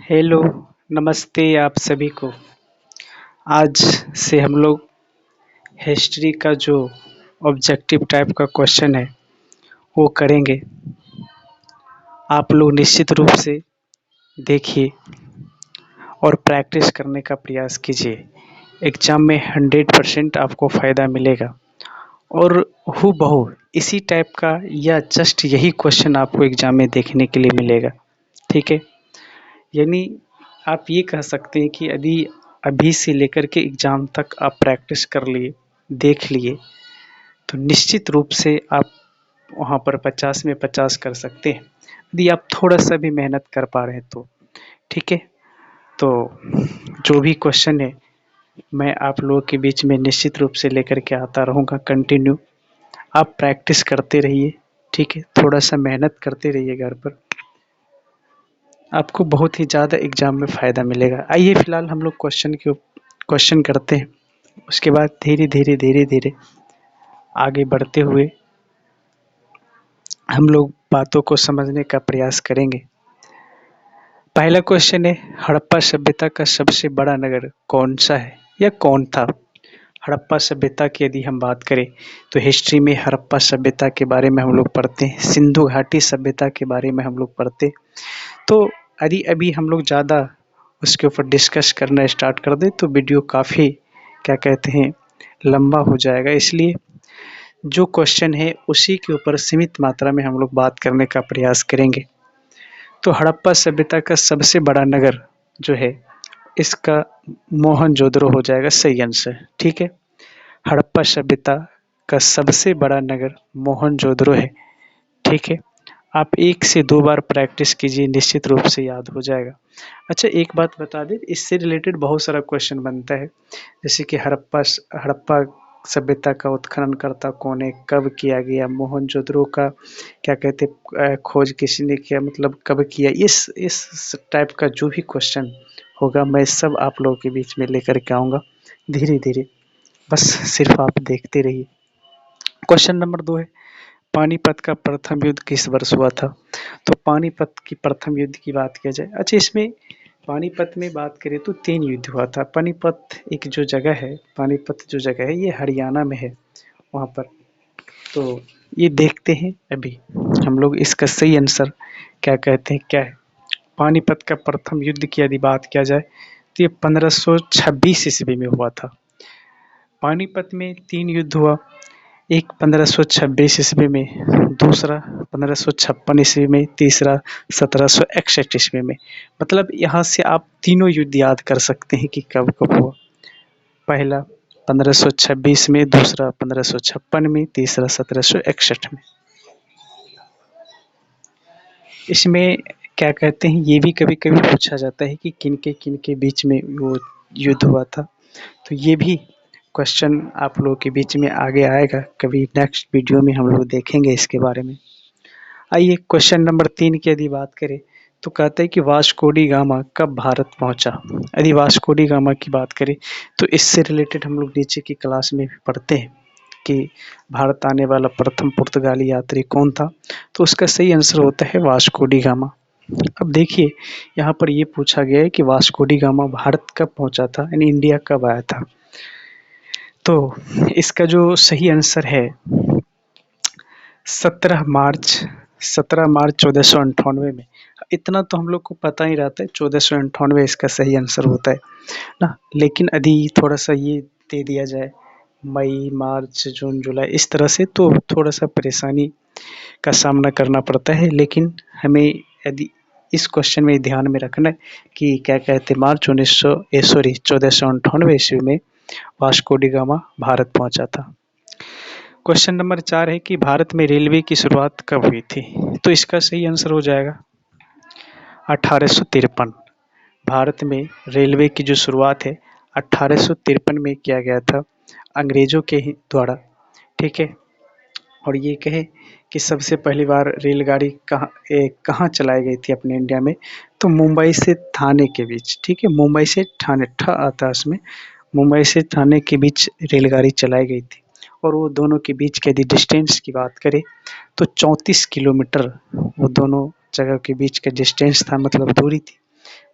Hello, नमस्ते आप सभी को। आज से हम लोग हिस्ट्री का जो ऑब्जेक्टिव टाइप का क्वेश्चन है वो करेंगे। आप लोग निश्चित रूप से देखिए और प्रैक्टिस करने का प्रयास कीजिए। एग्ज़ाम में 100% आपको फ़ायदा मिलेगा और हूबहू इसी टाइप का या जस्ट यही क्वेश्चन आपको एग्ज़ाम में देखने के लिए मिलेगा। ठीक है? यानी आप ये कह सकते हैं कि यदि अभी से लेकर के एग्ज़ाम तक आप प्रैक्टिस कर लिए, देख लिए, तो निश्चित रूप से आप वहाँ पर 50 में 50 कर सकते हैं, यदि आप थोड़ा-सा भी मेहनत कर पा रहे हैं तो। ठीक है? तो जो भी क्वेश्चन है, मैं आप लोगों के बीच में निश्चित रूप से लेकर के आता रहूँगा कंटिन्यू। आप प्रैक्टिस करते रहिए, ठीक है? थोड़ा-सा मेहनत करते रहिए घर पर। आपको बहुत ही ज़्यादा एग्ज़ाम में फ़ायदा मिलेगा। आइए फ़िलहाल हम लोग क्वेश्चन करते हैं, उसके बाद धीरे-धीरे आगे बढ़ते हुए हम लोग बातों को समझने का प्रयास करेंगे। पहला क्वेश्चन है, हड़प्पा सभ्यता का सबसे बड़ा नगर कौन-सा है या कौन था? हड़प्पा सभ्यता की यदि हम बात करें तो हिस्ट्री में हड़प्पा सभ्यता के बारे में हम लोग पढ़ते हैं, सिंधु घाटी सभ्यता के बारे में हम लोग पढ़ते हैं। तो यदि अभी हम लोग ज़्यादा उसके ऊपर डिस्कस करना स्टार्ट कर दें तो वीडियो काफ़ी क्या कहते हैं लंबा हो जाएगा, इसलिए जो क्वेश्चन है उसी के ऊपर सीमित मात्रा में हम लोग बात करने का प्रयास करेंगे। तो हड़प्पा सभ्यता का सबसे बड़ा नगर जो है इसका मोहनजोदड़ो हो जाएगा सही आंसर। ठीक है? हड़प्पा सभ्यता का सबसे बड़ा नगर मोहनजोदड़ो है। ठीक है? आप 1 से 2 बार प्रैक्टिस कीजिए, निश्चित रूप से याद हो जाएगा। अच्छा, एक बात बता दें, इससे रिलेटेड बहुत सारा क्वेश्चन बनता है, जैसे कि हड़प्पा सभ्यता का उत्खननकर्ता कौन है, कब किया गया, मोहनजोदड़ो का क्या कहते हैं खोज किसने किया, मतलब कब किया, इस टाइप का जो भी क्वेश्चन होगा मैं सब आप लोगों के बीच में लेकर के आऊँगा धीरे-धीरे। बस सिर्फ आप देखते रहिए। क्वेश्चन नंबर 2 है, पानीपत का प्रथम युद्ध किस वर्ष हुआ था? तो पानीपत की प्रथम युद्ध की बात किया जाए, अच्छा इसमें पानीपत में बात करें तो 3 युद्ध हुआ था। पानीपत एक जो जगह है, पानीपत जो जगह है ये हरियाणा में है वहाँ पर। तो ये देखते हैं अभी हम लोग इसका सही आंसर क्या कहते हैं क्या है। पानीपत का प्रथम युद्ध की यदि बात किया जाए तो ये 1526 ईस्वी में हुआ था। पानीपत में 3 युद्ध हुआ, एक 1526 ईस्वी में, दूसरा 1556 ईस्वी में, तीसरा 1761 ईस्वी में। मतलब यहाँ से आप तीनों युद्ध याद कर सकते हैं कि कब कब हुआ। पहला 1526 में, दूसरा 1556 में, तीसरा 1761 में। इसमें क्या कहते हैं ये भी कभी कभी पूछा जाता है कि किन के बीच में वो युद्ध हुआ था, तो ये भी क्वेश्चन आप लोगों के बीच में आगे आएगा, कभी नेक्स्ट वीडियो में हम लोग देखेंगे इसके बारे में। आइए क्वेश्चन नंबर 3 की यदि बात करें तो कहते हैं कि वास्को डी गामा कब भारत पहुंचा? यदि वास्को डी गामा की बात करें तो इससे रिलेटेड हम लोग नीचे की क्लास में भी पढ़ते हैं कि भारत आने वाला प्रथम पुर्तगाली यात्री कौन था, तो उसका सही आंसर होता है वास्को डी गामा। अब देखिए यहाँ पर ये पूछा गया है कि वास्को डी गामा भारत कब पहुंचा था, यानी इंडिया कब आया था। तो इसका जो सही आंसर है 17 मार्च 1498 में। इतना तो हम लोग को पता ही रहता है, 1498 इसका सही आंसर होता है ना। लेकिन यदि थोड़ा सा ये दे दिया जाए मई, मार्च, जून, जुलाई, इस तरह से तो थोड़ा सा परेशानी का सामना करना पड़ता है। लेकिन हमें यदि इस क्वेश्चन में ध्यान में रखना है कि क्या कहते हैं मार्च 1498 ईस्वी में वास्को डी गामा भारत पहुंचा था। क्वेश्चन नंबर 4 है कि भारत में रेलवे की शुरुआत कब हुई थी? तो इसका सही आंसर हो जाएगा 1853। भारत में रेलवे की जो शुरुआत है 1853 में किया गया था अंग्रेजों के ही द्वारा। ठीक है? और ये कहे कि सबसे पहली बार रेलगाड़ी कहाँ चलाई गई थी अपने इंडिया में, तो मुंबई से थाने के बीच। ठीक है? मुंबई से ठाणे, ठ आता है उसमें, मुंबई से ठाणे के बीच रेलगाड़ी चलाई गई थी। और वो दोनों के बीच के यदि डिस्टेंस की बात करें तो 34 किलोमीटर वो दोनों जगह के बीच का डिस्टेंस था, मतलब दूरी थी।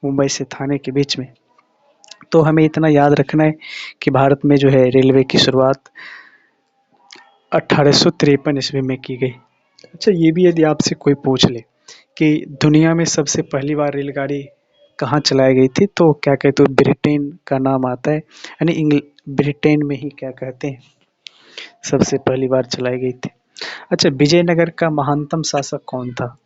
मुंबई से थाने के बीच में। तो हमें इतना याद रखना है कि भारत में जो है रेलवे की शुरुआत 1853 ईस्वी में की गई। अच्छा, ये भी यदि आपसे कोई पूछ ले कि दुनिया में सबसे पहली बार रेलगाड़ी कहाँ चलाई गई थी, तो क्या कहते हो, ब्रिटेन का नाम आता है, यानी ब्रिटेन में ही क्या कहते हैं सबसे पहली बार चलाई गई थी। अच्छा, विजयनगर का महानतम शासक कौन था?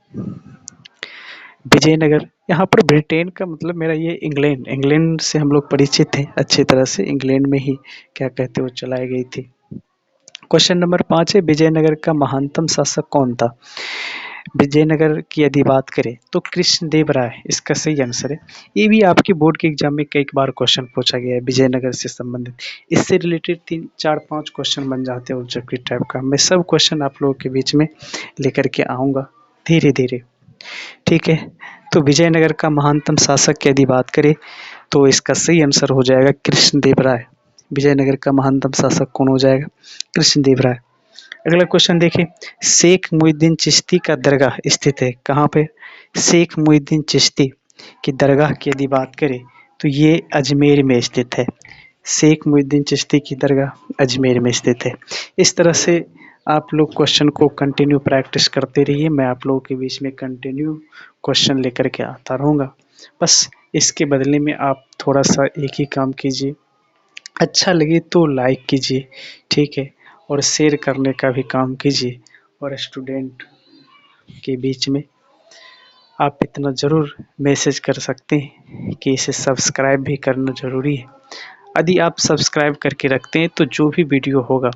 विजयनगर, यहाँ पर ब्रिटेन का मतलब मेरा ये इंग्लैंड, इंग्लैंड से हम लोग परिचित हैं अच्छी तरह से, इंग्लैंड में ही क्या कहते हो चलाई गई थी। क्वेश्चन नंबर 5 है, विजयनगर का महानतम शासक कौन था? विजयनगर की यदि बात करें तो कृष्णदेव राय इसका सही आंसर है। ये भी आपके बोर्ड के एग्जाम में कई बार क्वेश्चन पूछा गया है विजयनगर से संबंधित। इससे रिलेटेड 3-4-5 क्वेश्चन बन जाते हैं ऑब्जेक्टिव टाइप का। मैं सब क्वेश्चन आप लोगों के बीच में लेकर के आऊँगा धीरे धीरे, ठीक है। तो विजयनगर का महानतम शासक की यदि बात करें तो इसका सही आंसर हो जाएगा कृष्णदेव राय। विजयनगर का महानतम शासक कौन हो जाएगा? कृष्णदेव राय। अगला क्वेश्चन देखिए, शेख मुहिउद्दीन चिश्ती का दरगाह स्थित है कहाँ पे? शेख मुहिउद्दीन चिश्ती की दरगाह की यदि बात करें तो ये अजमेर में स्थित है। शेख मुहिउद्दीन चिश्ती की दरगाह अजमेर में स्थित है। इस तरह से आप लोग क्वेश्चन को कंटिन्यू प्रैक्टिस करते रहिए। मैं आप लोगों के बीच में कंटिन्यू क्वेश्चन लेकर के आता रहूँगा। बस इसके बदले में आप थोड़ा सा एक ही काम कीजिए, अच्छा लगे तो लाइक कीजिए, ठीक है, और शेयर करने का भी काम कीजिए। और स्टूडेंट के बीच में आप इतना ज़रूर मैसेज कर सकते हैं कि इसे सब्सक्राइब भी करना ज़रूरी है। यदि आप सब्सक्राइब करके रखते हैं तो जो भी वीडियो होगा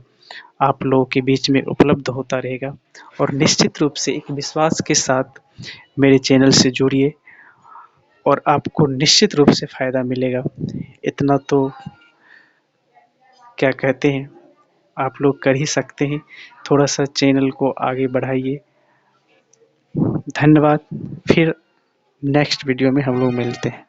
आप लोगों के बीच में उपलब्ध होता रहेगा। और निश्चित रूप से एक विश्वास के साथ मेरे चैनल से जुड़िए और आपको निश्चित रूप से फ़ायदा मिलेगा। इतना तो क्या कहते हैं आप लोग कर ही सकते हैं। थोड़ा सा चैनल को आगे बढ़ाइए। धन्यवाद। फिर नेक्स्ट वीडियो में हम लोग मिलते हैं।